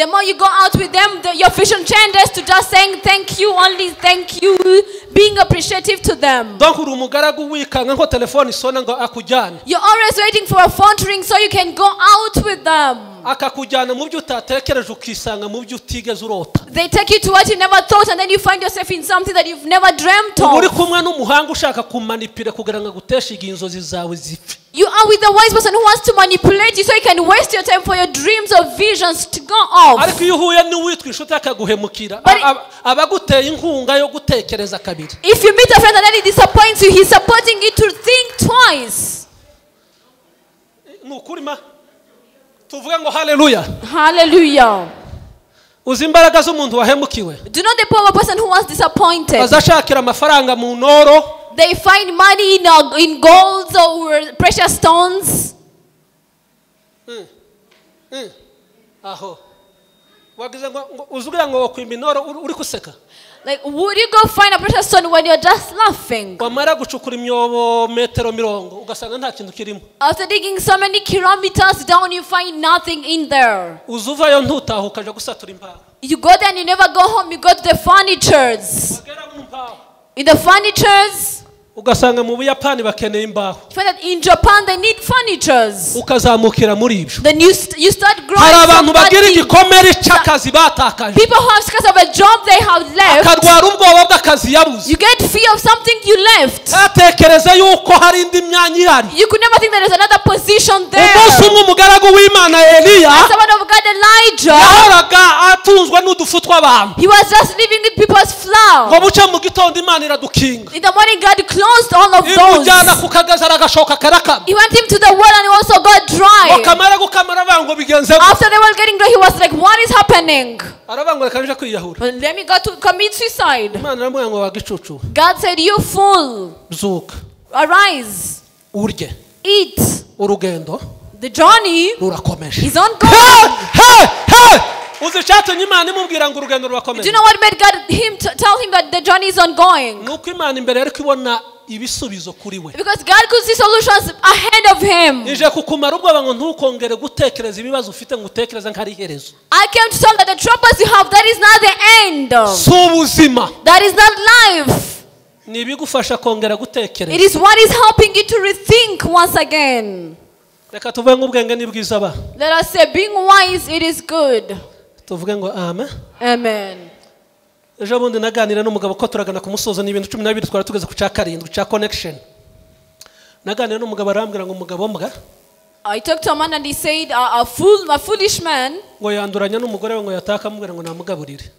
more you go out with them, your vision changes to just saying thank you, only thank you, being appreciative to them. You're always waiting for a phone to ring so you can go out with them. They take you to what you never thought and then you find yourself in something that you've never dreamt of. You are with a wise person who wants to manipulate you so you can waste your time for your dreams or visions to go off. But if you meet a friend and then he disappoints you, he's supporting you to think twice. Hallelujah. uzi imbaraga z'umuntu wahemukiwe. Do you know the power of a person who was disappointed? Azashakira amafaranga mu noro. They find money in gold or precious stones. Aho wagize ngo uzugira ngo kwimba inoro uri kuseka. Like, would you go find a precious stone when you're just laughing? Wamara gucukura imyobo metero 20 ugasanga nta kintu kirimo. After digging so many kilometers down, you find nothing in there. Uzuvayo ntutaha ukaja gusatura imbaho. You go there and you never go home. You go to the furnitures. In the furnitures, ugasanga mu Buyapani bakeneye imbaho. find that in Japan they need furnitures. Ukazamukira muri ibyo. Then you start growing. Hari abantu bagira igikomere cy'akazi batakaje. People who have because of a job they have left. Akarwara ubwoba bw'akazi yabuze. You get fear of something you left. Atekereza yuko hari indi myanya ihari. You could never think there is another position there. Umunsi umwe umugaragu w'Imana Eliya Someone of God Elijah, yahoraga atunzwe n'udufu tw'abantu. he was just living with people's flour. Ngo buce mu gitondo Imana iradukinga. In the morning God closed all of those. Imujyana ku kagazara gashoka karakama. He went him to the well and he also got dry. Wakamara gukamara bango bigenze. After they were getting dry, he was like, what is happening? Arabango rekaje kwiyahura. Well, let me go to commit suicide. Imana iramubwira ngo wagicucu. God said, you fool, Zuka. arise, Urye. eat. Urugendo The journey rurakomeje. is ongoing. Uzicyatumye Imana imubwira ngo urugendo Do rurakomeje. you know what made God tell him that the journey is ongoing? Nuko Imana imbere yari kubona ibisubizo kuri we. Because God could see solutions ahead of him. Ije kukumara ubwoba ngo ntukongere gutekereza ibibazo ufite ngo utekereze nk'ari iherezo. I came to tell that the troubles you have, that is not the end. Subuzima. That is not life. Ni ibigufasha kongera gutekereza. It is what is helping you to rethink once again. Reka tuvuge ngo ubwenge ni bwiza ba. Let us say being wise, it is good. Tuvuge ngo amen. Amen. Ejo bundi naganira n'umugabo ko turagana ku musozo n'ibintu 12 twara tugeze ku cya 7 cya connection. Naganira n'umugabo arambwira ngo umugabo mbwa. I talked to a man and he said a foolish man. Ngo yanduranya n'umugore we ngo yataka amubwira ngo namugaburire.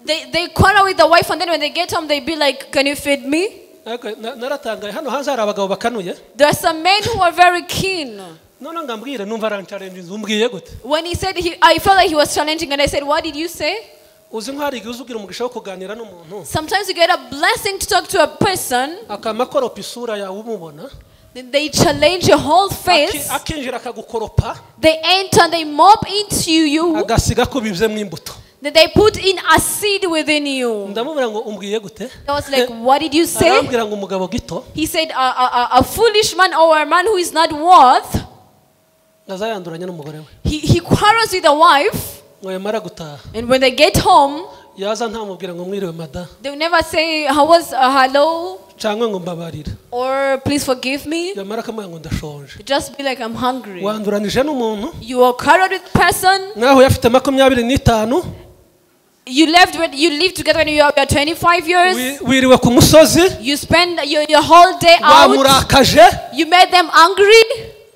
They quarrel with the wife and then when they get home they be like, can you feed me? Naratangaye hano hanze hari abagabo bakanuye. There are some men who are very keen. None ngambwire numva aranchallenge umbwiye gute. When he said I felt like he was challenging and I said, what did you say? Uzi nk'ari igihe umugisha wo kuganira n'umuntu. Sometimes you get a blessing to talk to a person. Akamakoropa isura yawe umubona. Then they challenge your whole face. Akinjira akagukoropa. They enter and they mob into you. Agasiga ko bivyemo imbuto. Then they put in a seed within you. Ndamubwira ngo umbwiye gute. I was like, what did you say? Arambwira ngo umugabo gito. He said a foolish man or a man who is not worth. Nazayanduranya n'umugore we. He quarrels with the wife. Ngo yamara gutaha. And when they get home, yaza ntamubwira ngo mwiriwe mada. they will never say how was hello. Cyangwa ngo mbabarira. Or please forgive me. Yamara kamwe ngo ndashonje. Just be like I'm hungry. Wanduranije n'umuntu. You are quarreled with person. Naho yafite 25. You lived together when you were 25 years. Wiriwe ku musozi. You spend your whole day out. Wamurakaje. You made them angry.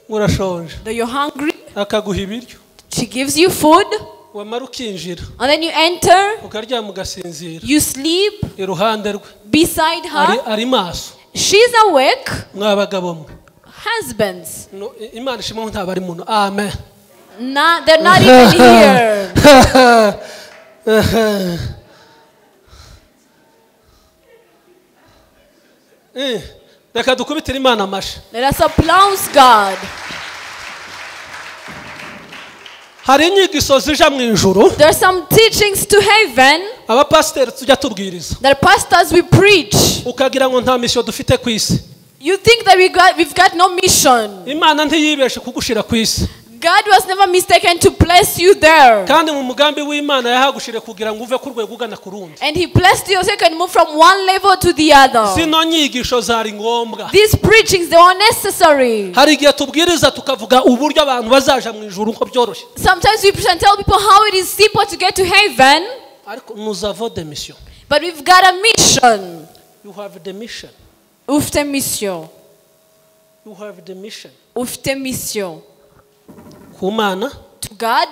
Urashonje. You're hungry. Akaguha ibiryo. She gives you food. Wamara ukinjira. And then you enter. Ukaryama ugasinzira. You sleep. Iruhande rwe. Beside her. Ari maso. She's awake. Mwabagabo mwe. Husbands. Imana ishimwe nta bari muno. Amen. They're not even here. Reka dukubitire Imana amashi. Let us applaud God. Hari inyigisho zija mu ijuru. There are some teachings to heaven. Abapasiteri tujya tubwiriza. The pastors we preach. Ukagira ngo nta mission dufite ku isi. You think that we've got no mission. Imana ntiyibeshe kugushira ku isi. God was never mistaken to place you there. Kandi mu mugambi w'Imana yahagushire kugira ngo uve ku rwego ugana ku rundi. And he placed you so you can move from one level to the other. Zino nyigisho zari ngombwa. These preachings, they were necessary. Hari igihe tubwiriza tukavuga uburyo abantu bazaja mu ijuru uko byoroshye. Sometimes we present tell people how it is simple to get to heaven. Ariko nous avons des missions. But we've got a mission. You have the mission. Ufite mission. You have the mission. Ufite mission. Ku Mana. To God.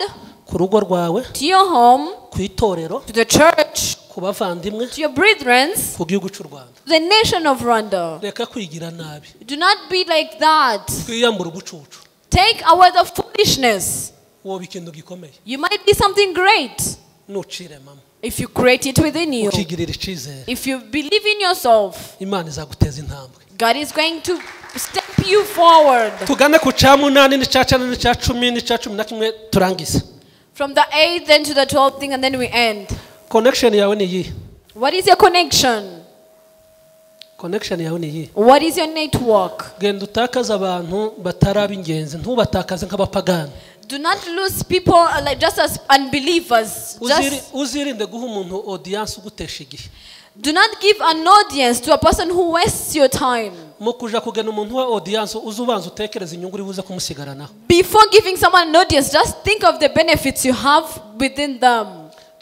Ku rugo rwawe. To your home. Ku itorero. To the church. Ku bavandimwe. To your brethren. Ku gihugu cy'u Rwanda. The nation of Rwanda. Reka kwigira nabi. Do not be like that. Twiyambura ubucucu. Take away the foolishness. Wowe ikintu gikomeye. You might be something great. nuciremamo, if you create it within you, ukigirira icyizere, if you believe in yourself, Imana izaguteza intambwe. God is going to step you forward. Tugane ku cya munani n'icya cyenda n'icya cumi n'icya cumi na kimwe turangize. From the 8th then to the 12th thing, and then we end. Connection yawe ni iyi. What is your connection? Connection yawe ni iyi. What is your network? Genda utakaza abantu bataraba ingenzi, ntubatakaze nk'abapagani. Do not lose people like just as unbelievers. Uzirinde guha umuntu audience ugutesha igihe. Do not give an audience to a person who wastes your time. Mu kuja kugena umuntu wa audience uzubanza utekereza inyungu uri buze kumusigaranaho. Before giving someone an audience, just think of the benefits you have within them.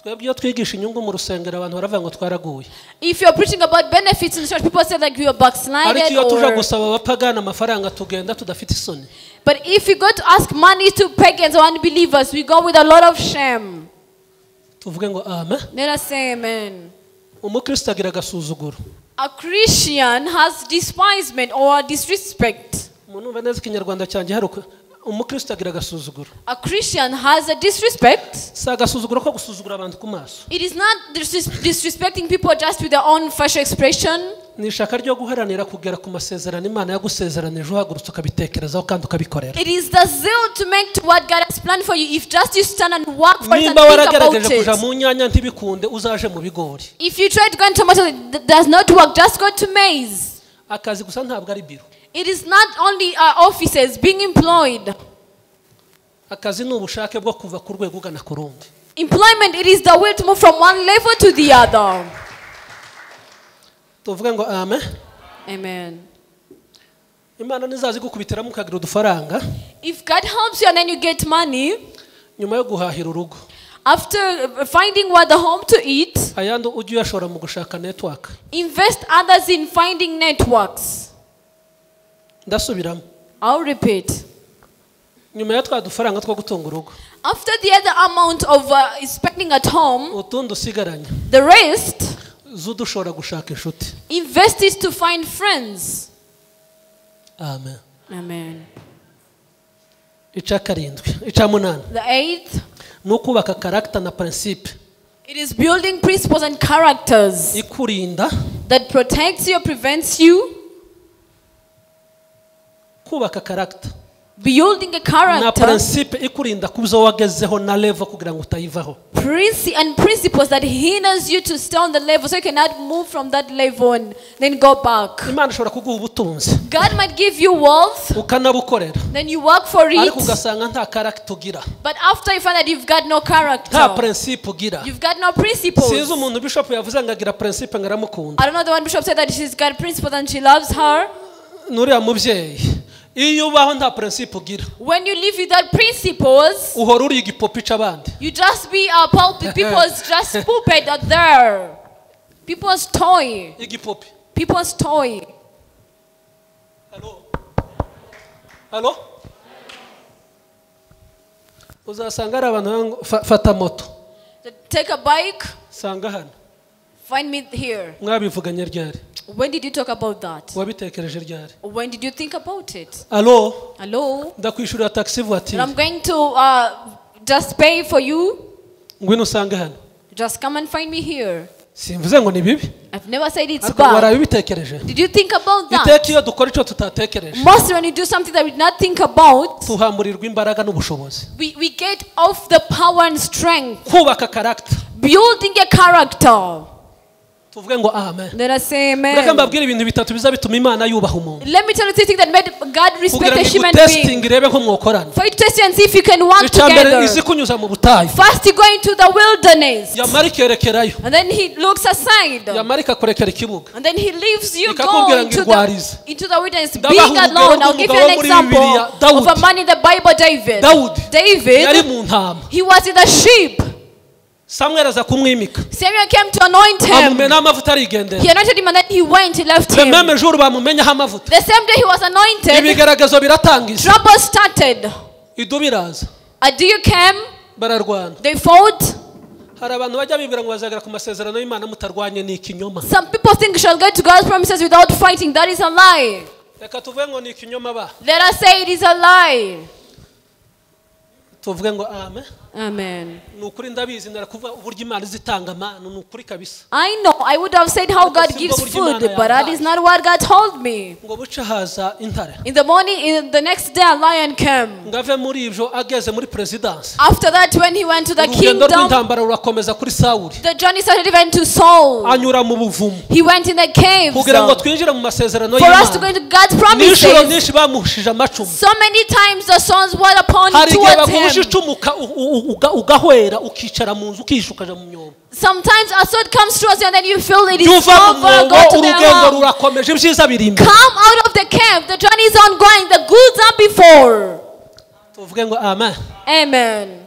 Twebwe iyo twigisha inyungu mu rusengero abantu baravuga ngo twaraguye. If you're preaching about benefits in the church, people say that you are backslided. Ariko iyo tuja gusaba abapagani amafaranga tugenda tudafite isoni. But if you go to ask money to pagans or unbelievers, we go with a lot of shame. Tuvuge ngo amen. Let us say amen. Umukristo agira agasuzuguro. A Christian has despisement or disrespect. Umuntu veneza ikinyarwanda cyanjye haruko umukristo agira agasuzuguro. A Christian has a disrespect. Sa agasuzuguro ko gusuzugura abantu ku maso. It is not disrespecting people just with their own facial expression. Ni ishaka ryo guharanira kugera ku masezerano Imana yagusezeranije uhagurutse ukabitekerezaho kandi ukabikorera. It is the zeal to make to what God has planned for you. If just you stand and work for it and Nimba think waragerageje about kuja it. mu nyanya ntibikunde uzaje mu bigori. If you try to go into tomatoes, it does not work. Just go to maize. Akazi gusa ntabwo ari biro. It is not only offices being employed. Akazi ni ubushake bwo kuva ku rwego ugana ku rundi. Employment, it is the will to move from one level to the other. Tuvuge ngo amen. Amen. Imana nizazi gukubitiramo ukagira udufaranga. If God helps you and then you get money, nyuma yo guhahira urugo, after finding what the home to eat, ayandi ujye uyashora mu gushaka network. Invest others in finding networks. Ndasubiramo. I'll repeat. Nyuma ya twa dufaranga two gutunga urugo, after the other amount of spending at home, utundi usigaranye, the rest, zudushora gushaka inshuti. Invest it to find friends. Amen. Amen. Ica karindwi, ica munani. The 8th, ni ukubaka character na principe. it is building principles and characters ikurinda, that protects you or prevents you. kubaka character Building a character na principe ikurinda kuzo wagezeho na level kugira ngo utayivaho. And principles that hinders you to stay on the level so you cannot move from that level and then go back. Imana ishobora kuguha ubutunzi, God might give you wealth, ukanabukorera, then you work for ariko it, ugasanga nta character ugira, but after you find that you've got no nta character, principe ugira. you've got no principles. Sinzi umuntu bishop yavuze ngo agira principe ngaramukunda. I don't know, the one bishop said that she's got principles and she loves her. Nuriya mubyeyi iyo ubaho nta principe ugira, When you live without principles, uhora uri igipopi c'abandi. you just be a pulpit. People's just puppet out there. People's toy. Igipopi. People's toy. Hello? Uzasanga ari abantu fata moto. Take a bike. Sanga hano. Find me here. Mwabivuganye ryari? When did you talk about that? Wabitekereje ryari? When did you think about it? Hello? Hello? Ndakwishurira taxi voiture. I'm going to just pay for you. Ngwino usanga hano. Just come and find me here. Simvuze ngo ni bibi. I've never said it's Ariko bad. warabitekereje. Did you think about that? Iteka iyo dukora icyo tutatekereje, Mostly when you do something that we did not think about, tuhamburirwa imbaraga n'ubushobozi. we get off the power and strength. Kubaka character. Building a character. Tuvuge ngo amen. Let us say amen. Reka mbabwire ibintu bitatu biza bituma Imana yubaha umuntu. Let me tell you something that made God respect a human testing being. irebe ko mwokorana. For you to test you and see if you can work Icyambere together. izi kunyuza mu butayu. First you go into the wilderness. Yamara ikerekerayo. And then he looks aside. Yamara ikakurekera ikibuga. And then he leaves you Ikakubwira go ngo into the wilderness Ndabaha being urugero alone. I'll give you an rw'umugabo muri example Bibiliya, of a man in the Bible, David. Dawudi yari mu ntama. He was in the sheep. Samuel aza kumwimika. Samuel came to anoint him. Bamumena amavuta arigendera. He anointed him and then he went, he left Le him. même jour bamumenyaho amavuta. The same day he was anointed, Ibigaragazo biratangiza. trouble started. Idubu iraza. A deer came, Bararwana. they fought. Hari abantu bajya bibwira ngo bazagera ku masezerano y'Imana mutarwanye ni ikinyoma. Some people think you shall get to God's promises without fighting. That is a lie. Reka tuvuge ngo ni ikinyoma ba. Let us say it is a lie. tuvuge ngo amen. Amen. Nukuri ndabizi ndarakuvuga uburyo Imana izitanga amano nukuri kabisa. I know I would have said how God gives food, but that is not what God told me. Ngo buca haza intare. In the morning, in the next day, a lion came. Ngave muri ivyo ageze muri presidence. After that, when he went to the kingdom, the journey started even to Saul. Anyura mu buvumo. He went in the caves. Kugira ngo twinjire mu masezerano y'Imana. For us to go into God's promises. Nishuro nishi bamushije amacumu. So many times the sons were upon towards him. Ugahwera ukicara mu nzu ukishukaje mu myobo. Sometimes a sword comes to us and then you feel it is over. Go to the home. Come out of the camp. The journey is ongoing. The goods are before. Tuvuge ngo amen. Amen.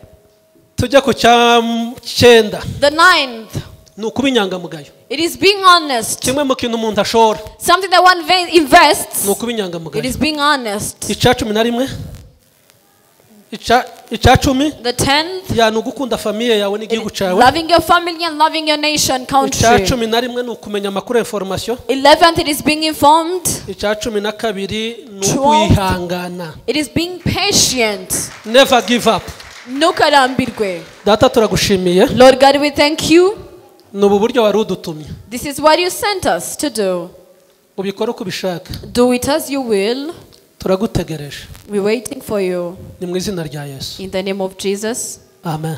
Tujya ku cyenda. The 9th. Nukuba inyangamugayo. It is being honest. Kimwe mu kintu umuntu ashora. Something that one invests. Nukuba inyangamugayo. It is being honest. Icacumi na rimwe. Icacumi. The 10th. Ya nugukunda famiye yawe n'igihugu cyawe. Loving your family and loving your nation, country. Icacumi na rimwe nukumenya amakuru information. 11th, it is being informed. Icacumi na kabiri nukwihangana. It is being patient. Never give up. Ntukarambirwe. Data turagushimiye. Lord God, we thank you. Nubu buryo wari udutumye. This is what you sent us to do. Ubikora uko ubishaka. Do it as you will. Turagutegereje. We're waiting for you. Ni mu izina rya Yesu. In the name of Jesus. Amen.